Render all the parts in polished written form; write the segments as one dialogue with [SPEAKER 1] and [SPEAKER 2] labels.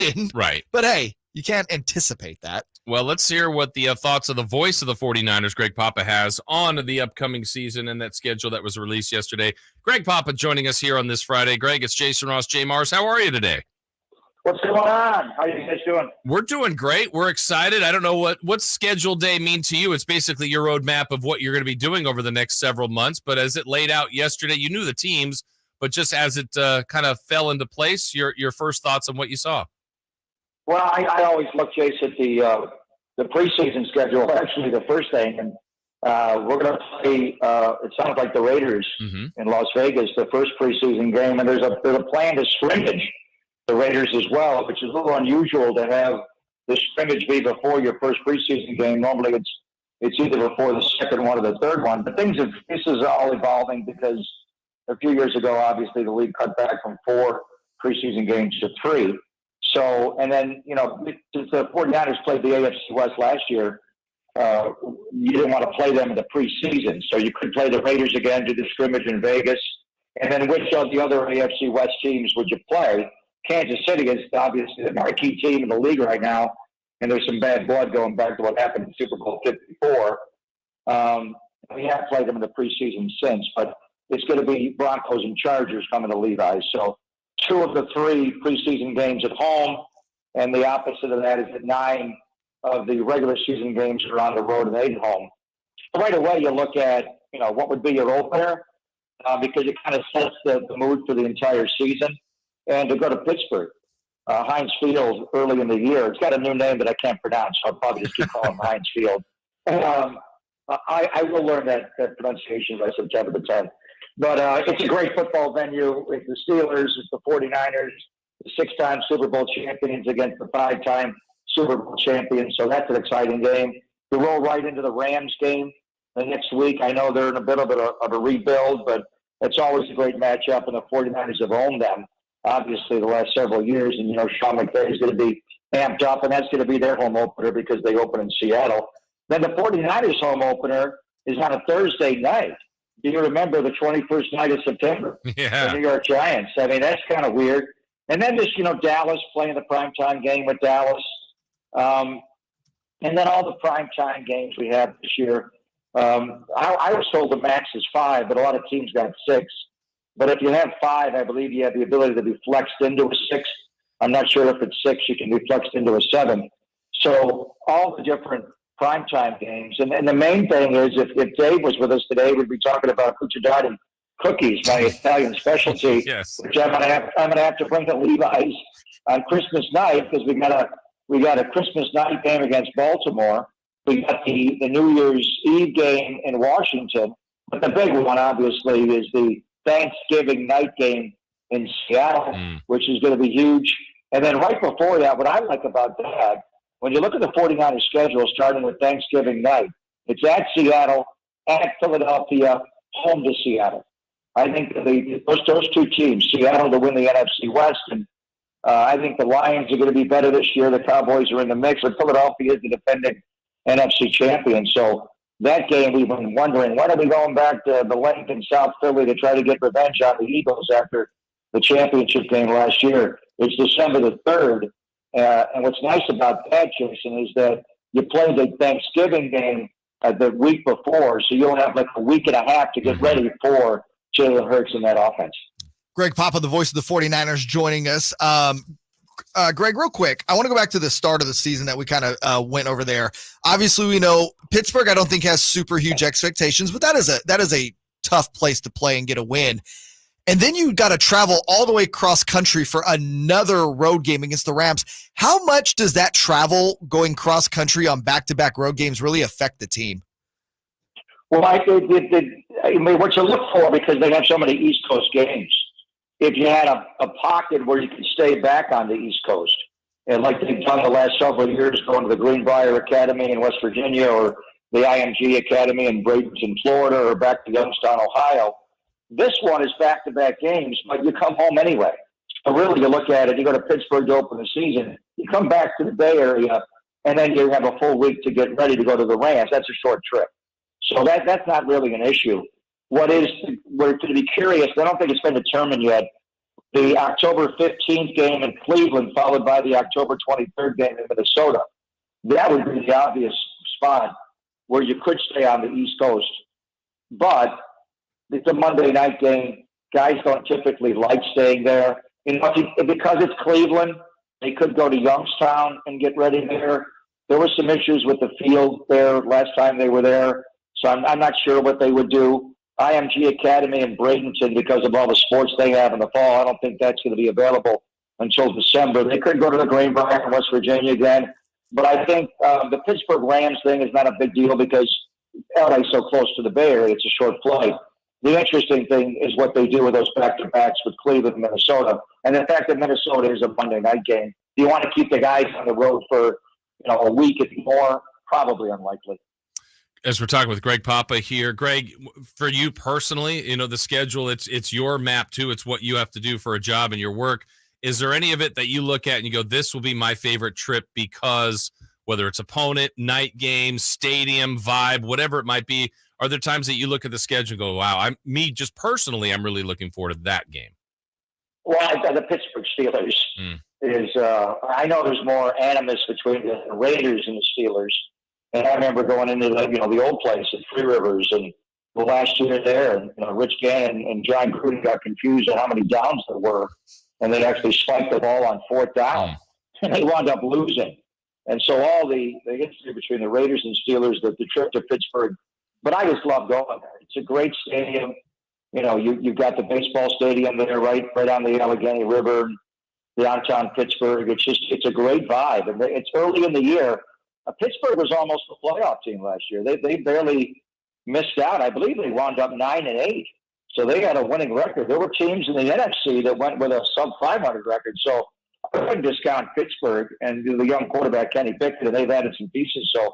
[SPEAKER 1] happen.
[SPEAKER 2] Right.
[SPEAKER 1] But hey, you can't anticipate that.
[SPEAKER 2] Well, let's hear what the thoughts of the voice of the 49ers, Greg Papa, has on the upcoming season and that schedule that was released yesterday. Greg Papa joining us here on this Friday. Greg, it's Jason Ross, JayMarzz. How are you today?
[SPEAKER 3] What's going on? How are you guys doing?
[SPEAKER 2] We're doing great. We're excited. I don't know what's schedule day mean to you. It's basically your roadmap of what you're going to be doing over the next several months. But as it laid out yesterday, you knew the teams, but just as it kind of fell into place, your first thoughts on what you saw.
[SPEAKER 3] Well, I always look, Jason, at the preseason schedule, actually the first thing. And we're going to play, it sounds like the Raiders in Las Vegas, the first preseason game. And there's a plan to scrimmage the Raiders as well, which is a little unusual to have the scrimmage be before your first preseason game. Normally it's either before the second one or the third one. But this is all evolving because a few years ago, obviously, the league cut back from 4 preseason games to 3. So, and then, since the 49ers played the AFC West last year, you didn't want to play them in the preseason. So you could play the Raiders again, do the scrimmage in Vegas. And then which of the other AFC West teams would you play? Kansas City is obviously the marquee team in the league right now, and there's some bad blood going back to what happened in Super Bowl 54. We have played them in the preseason since, but it's going to be Broncos and Chargers coming to Levi's. So 2 of the 3 preseason games at home, and the opposite of that is that 9 of the regular season games are on the road and 8 at home. So right away, you look at what would be your opener because it kind of sets the mood for the entire season. And to go to Pittsburgh, Heinz Field early in the year. It's got a new name that I can't pronounce, so I'll probably just keep calling it Heinz Field. I will learn that pronunciation by September the 10th. But it's a great football venue. It's the Steelers, it's the 49ers, the 6-time Super Bowl champions against the 5-time Super Bowl champions. So that's an exciting game. You roll right into the Rams game the next week. I know they're in a bit of a rebuild, but it's always a great matchup, and the 49ers have owned them, obviously, the last several years. And, Sean McVay is going to be amped up, and that's going to be their home opener because they open in Seattle. Then the 49ers home opener is on a Thursday night. Do you remember the 21st night of September?
[SPEAKER 2] Yeah.
[SPEAKER 3] The New York Giants. I mean, that's kind of weird. And then just, Dallas playing the primetime game with Dallas. And then all the primetime games we have this year. I was told the max is 5, but a lot of teams got 6. But if you have 5, I believe you have the ability to be flexed into a 6. I'm not sure if it's 6, you can be flexed into a 7. So all the different primetime games. And the main thing is, if Dave was with us today, we'd be talking about cucciardati cookies, my Italian specialty,
[SPEAKER 2] Yes.
[SPEAKER 3] which I'm gonna have to bring to Levi's on Christmas night because we got a Christmas night game against Baltimore. We got the New Year's Eve game in Washington. But the big one, obviously, is the Thanksgiving night game in Seattle, which is going to be huge. And then right before that, what I like about that, when you look at the 49ers schedule, starting with Thanksgiving night, it's at Seattle, at Philadelphia, home to Seattle. I think those 2 teams, Seattle to win the NFC West, and I think the Lions are going to be better this year. The Cowboys are in the mix, but Philadelphia is the defending NFC champion. So that game, we've been wondering, when are we going back to the lake in South Philly to try to get revenge on the Eagles after the championship game last year? It's December the 3rd. And what's nice about that, Jason, is that you play the Thanksgiving game the week before, so you'll have like a week and a half to get ready for Jalen Hurts in that offense.
[SPEAKER 1] Greg Papa, the voice of the 49ers, joining us. Greg, real quick, I want to go back to the start of the season that we kind of went over there. Obviously, we know Pittsburgh, I don't think, has super huge expectations, but that is a tough place to play and get a win. And then you got to travel all the way cross country for another road game against the Rams. How much does that travel going cross country on back-to-back road games really affect the team?
[SPEAKER 3] Well, I mean, what you look for, because they have so many East Coast games, if you had a pocket where you could stay back on the East Coast, and like they've done the last several years, going to the Greenbrier Academy in West Virginia or the IMG Academy in Bradenton, Florida, or back to Youngstown, Ohio. This one is back-to-back games, but you come home anyway. So really, you look at it, you go to Pittsburgh to open the season, you come back to the Bay Area, and then you have a full week to get ready to go to the Rams. That's a short trip. So that's not really an issue. We're going to be curious. I don't think it's been determined yet the October 15th game in Cleveland, followed by the October 23rd game in Minnesota. That would be the obvious spot where you could stay on the East Coast. But it's a Monday night game. Guys don't typically like staying there. Because it's Cleveland, they could go to Youngstown and get ready there. There were some issues with the field there last time they were there, so I'm not sure what they would do. IMG Academy in Bradenton, because of all the sports they have in the fall, I don't think that's going to be available until December. They could go to the Greenbrier in West Virginia again, but I think the Pittsburgh Rams thing is not a big deal because LA's so close to the Bay Area. It's a short flight. The interesting thing is what they do with those back-to-backs with Cleveland and Minnesota, and the fact that Minnesota is a Monday night game. Do you want to keep the guys on the road for a week if more? Probably unlikely.
[SPEAKER 2] As we're talking with Greg Papa here, Greg, for you personally, the schedule, it's your map too. It's what you have to do for a job and your work. Is there any of it that you look at and you go, this will be my favorite trip because whether it's opponent, night game, stadium, vibe, whatever it might be, are there times that you look at the schedule and go, wow, I'm really looking forward to that game?
[SPEAKER 3] Well, the Pittsburgh Steelers is, I know there's more animus between the Raiders and the Steelers. And I remember going into the old place at Three Rivers and the last year there, and Rich Gannon and John Gruden got confused on how many downs there were, and they actually spiked the ball on 4th down, and they wound up losing. And so all the history between the Raiders and Steelers, the trip to Pittsburgh, but I just love going there. It's a great stadium. You've got the baseball stadium there, right on the Allegheny River, downtown Pittsburgh. It's a great vibe, and it's early in the year. Pittsburgh was almost a playoff team last year. They barely missed out. I believe they wound up 9-8, so they had a winning record. There were teams in the NFC that went with a sub-500 record. So I wouldn't discount Pittsburgh and the young quarterback Kenny Pickett, and they've added some pieces. So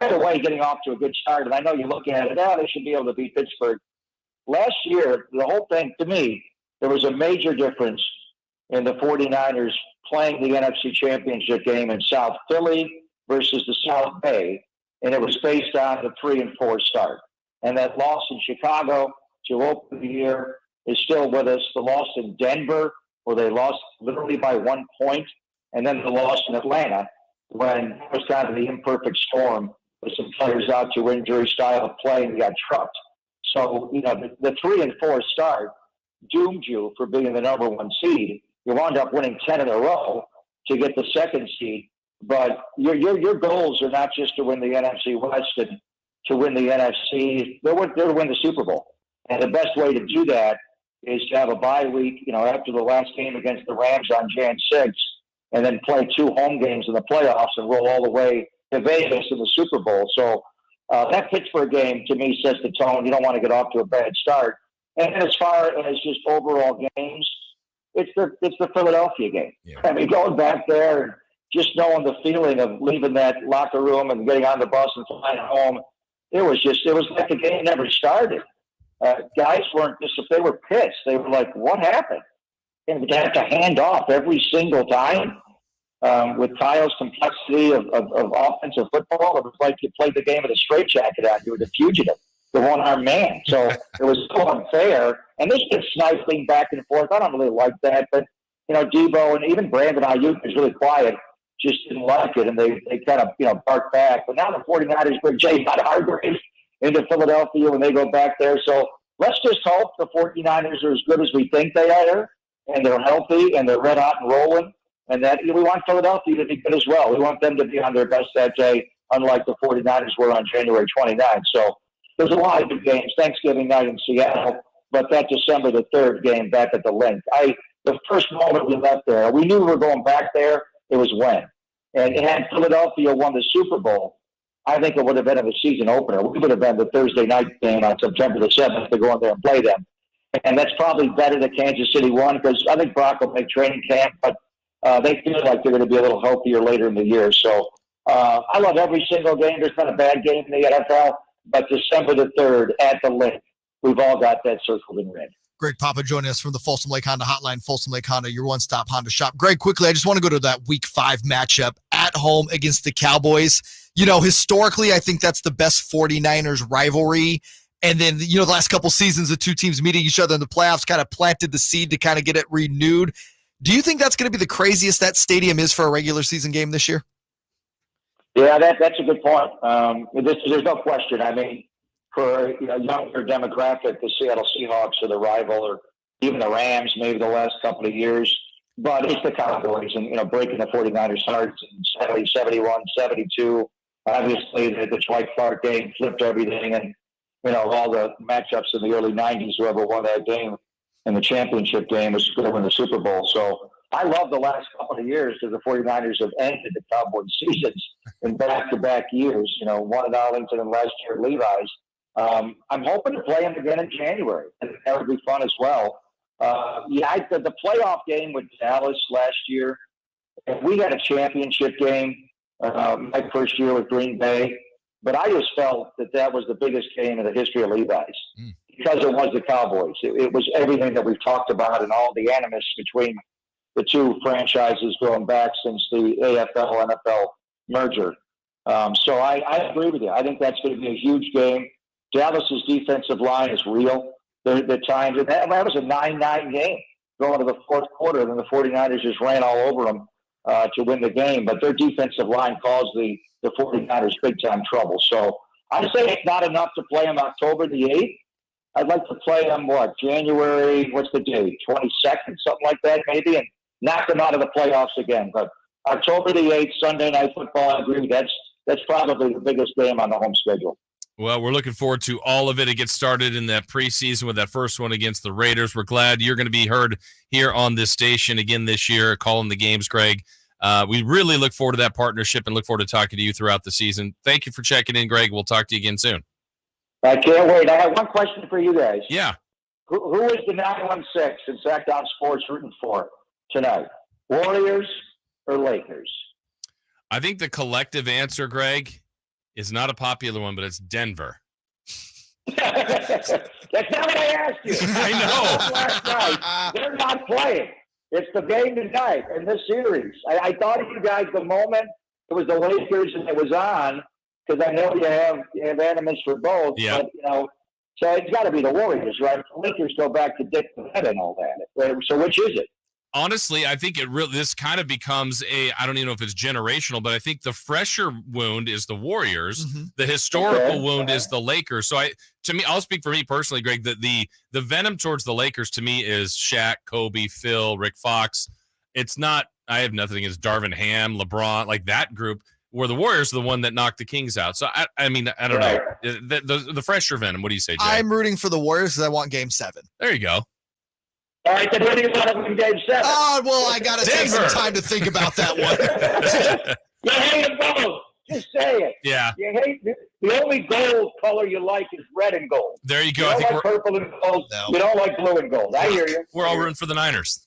[SPEAKER 3] right away, getting off to a good start. And I know you look at it, they should be able to beat Pittsburgh. Last year, the whole thing, to me, there was a major difference in the 49ers playing the NFC Championship game in South Philly versus the South Bay, and it was based on the 3-4 start. And that loss in Chicago to open the year is still with us. The loss in Denver, where they lost literally by 1 point, and then the loss in Atlanta when it was kind of the imperfect storm with some players out to injury, style of play, and got trucked. So, the 3-4 start doomed you for being the number 1 seed. You wound up winning 10 in a row to get the 2nd seed. But your goals are not just to win the NFC West and to win the NFC. They're to win the Super Bowl. And the best way to do that is to have a bye week, after the last game against the Rams on Jan 6th, and then play 2 home games in the playoffs and roll all the way to Vegas in the Super Bowl. So that Pittsburgh game, to me, sets the tone. You don't want to get off to a bad start. And as far as just overall games, it's the Philadelphia game. Yeah. I mean, going back there and just knowing the feeling of leaving that locker room and getting on the bus and flying home, it was like the game never started. Guys they were pissed. They were like, what happened? And they have to hand off every single time. With Kyle's complexity of offensive football, it was like you played the game of the straitjacket out. You were the fugitive, the one-armed man. So it was so unfair. And this gets sniping back and forth. I don't really like that. But, Debo and even Brandon Ayuk is really quiet. Just didn't like it, and they kind of barked back. But now the 49ers bring Jay Hargrave into Philadelphia when they go back there. So let's just hope the 49ers are as good as we think they are, and they're healthy, and they're red hot and rolling, and that we want Philadelphia to be good as well. We want them to be on their best that day, unlike the 49ers were on January 29th. So there's a lot of good games. Thanksgiving night in Seattle, but that December the 3rd game back at the Link. The first moment we left there, we knew we were going back there. It was when. And had Philadelphia won the Super Bowl, I think it would have been a season opener. We would have been the Thursday night game on September the 7th to go in there and play them. And that's probably better that Kansas City won because I think Brock will make training camp, but they feel like they're going to be a little healthier later in the year. So I love every single game. There's not a bad game in the NFL, but December the 3rd at the Link, we've all got that circled in red.
[SPEAKER 1] Greg Papa joining us from the Folsom Lake Honda Hotline. Folsom Lake Honda, your one-stop Honda shop. Greg, quickly, I just want to go to that Week 5 matchup at home against the Cowboys. Historically, I think that's the best 49ers rivalry. And then, the last couple seasons, the two teams meeting each other in the playoffs kind of planted the seed to kind of get it renewed. Do you think that's going to be the craziest that stadium is for a regular season game this year?
[SPEAKER 3] Yeah, that's a good point. There's no question. I mean, for a younger demographic, the Seattle Seahawks are the rival, or even the Rams, maybe the last couple of years. But it's the Cowboys, and breaking the 49ers' hearts in 70, 71, 72. Obviously, the Dwight Clark game flipped everything, and all the matchups in the early 90s, whoever won that game in the championship game was going to win the Super Bowl. So I love the last couple of years because the 49ers have ended the Cowboys seasons in back-to-back years, one at Arlington and last year at Levi's. I'm hoping to play them again in January, and that would be fun as well. The playoff game with Dallas last year, and we had a championship game my first year with Green Bay. But I just felt that was the biggest game in the history of Levi's because it was the Cowboys. It was everything that we've talked about and all the animus between the two franchises going back since the AFL-NFL merger. So I agree with you. I think that's going to be a huge game. Dallas's defensive line is real. The times that was a 9-9 game going to the fourth quarter, and then the 49ers just ran all over them to win the game. But their defensive line caused the 49ers big-time trouble. So I say it's not enough to play them October the 8th. I'd like to play them, January, what's the date, 22nd, something like that maybe, and knock them out of the playoffs again. But October the 8th, Sunday Night Football, I agree, that's probably the biggest game on the home schedule.
[SPEAKER 2] Well, we're looking forward to all of it. It gets started in that preseason with that first one against the Raiders. We're glad you're going to be heard here on this station again this year, calling the games, Greg. We really look forward to that partnership and look forward to talking to you throughout the season. Thank you for checking in, Greg. We'll talk to you again soon.
[SPEAKER 3] I can't wait. I have one question for you guys.
[SPEAKER 2] Yeah.
[SPEAKER 3] Who is the 916 in Sactown Sports rooting for tonight? Warriors or Lakers?
[SPEAKER 2] I think the collective answer, Greg, is not a popular one, but it's Denver.
[SPEAKER 3] That's not what I asked you.
[SPEAKER 2] I know.
[SPEAKER 3] Last night, they're not playing. It's the game tonight in this series. I thought of you guys the moment it was the Lakers and it was on, because I know you have animus for both.
[SPEAKER 2] Yeah.
[SPEAKER 3] But, so it's got to be the Warriors, right? The Lakers go back to Dick Bennett and all that. So which is it?
[SPEAKER 2] Honestly, I think this kind of becomes I don't even know if it's generational, but I think the fresher wound is the Warriors. Mm-hmm. The historical wound is the Lakers. So I'll speak for me personally, Greg, the venom towards the Lakers to me is Shaq, Kobe, Phil, Rick Fox. It's not, I have nothing against Darvin Ham, LeBron, like that group, where the Warriors are the one that knocked the Kings out. So I don't know. The fresher venom, what do you say, Jay?
[SPEAKER 1] I'm rooting for the Warriors because I want Game 7.
[SPEAKER 2] There you go.
[SPEAKER 3] All right, then what do you want to win Game 7?
[SPEAKER 1] Oh, well, I got to take some time to think about that one.
[SPEAKER 3] You hate them both. Just say it.
[SPEAKER 2] Yeah.
[SPEAKER 3] You hate the only gold color you like is red and gold.
[SPEAKER 2] There you go.
[SPEAKER 3] You don't like purple and gold. No. You don't like blue and gold. I hear you.
[SPEAKER 2] We're all rooting for the Niners.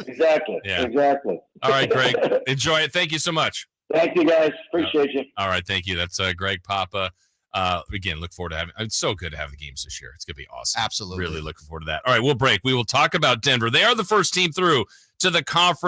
[SPEAKER 3] Exactly.
[SPEAKER 2] Yeah.
[SPEAKER 3] Exactly.
[SPEAKER 2] All right, Greg. Enjoy it. Thank you so much.
[SPEAKER 3] Thank you, guys. Appreciate you.
[SPEAKER 2] All right. Thank you. That's Greg Papa. Again, look forward to having. It's so good to have the games this year. It's gonna be awesome.
[SPEAKER 1] Absolutely.
[SPEAKER 2] Really looking forward to that. All right, we'll break. We will talk about Denver. They are the first team through to the conference.